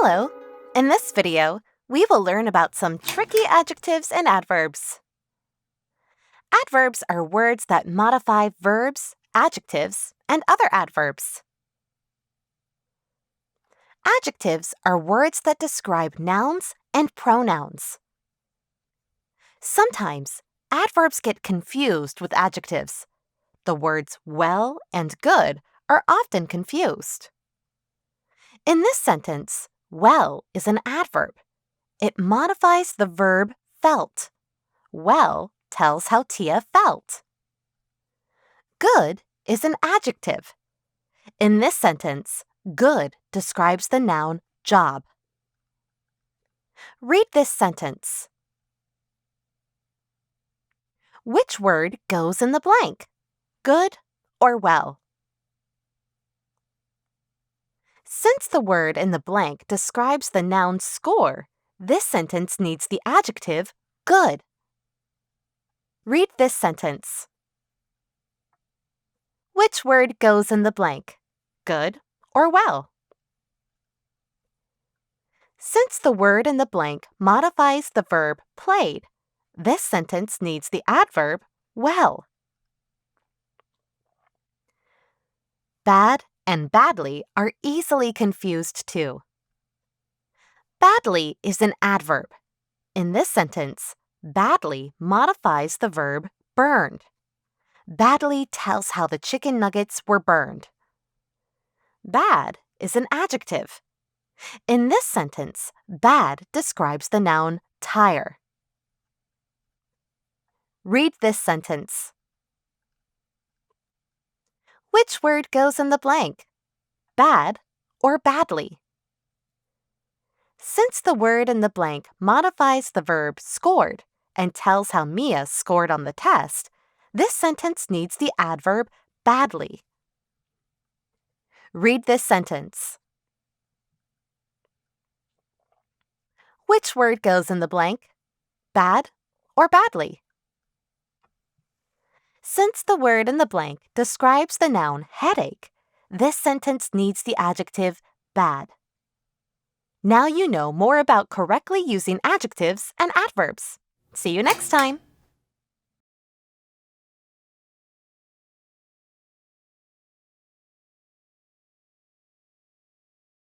Hello! In this video, we will learn about some tricky adjectives and adverbs. Adverbs are words that modify verbs, adjectives, and other adverbs. Adjectives are words that describe nouns and pronouns. Sometimes, adverbs get confused with adjectives. The words well and good are often confused. In this sentence, well is an adverb. It modifies the verb felt. Well tells how Tia felt. Good is an adjective. In this sentence, good describes the noun job. Read this sentence. Which word goes in the blank? Good or well? Since the word in the blank describes the noun score, this sentence needs the adjective good. Read this sentence. Which word goes in the blank? Good or well? Since the word in the blank modifies the verb played, this sentence needs the adverb well. Bad and badly are easily confused too. Badly is an adverb. In this sentence, badly modifies the verb burned. Badly tells how the chicken nuggets were burned. Bad is an adjective. In this sentence, bad describes the noun tire. Read this sentence. Which word goes in the blank? Bad or badly? Since the word in the blank modifies the verb scored and tells how Mia scored on the test, this sentence needs the adverb badly. Read this sentence. Which word goes in the blank? Bad or badly? Since the word in the blank describes the noun headache, this sentence needs the adjective bad. Now you know more about correctly using adjectives and adverbs. See you next time!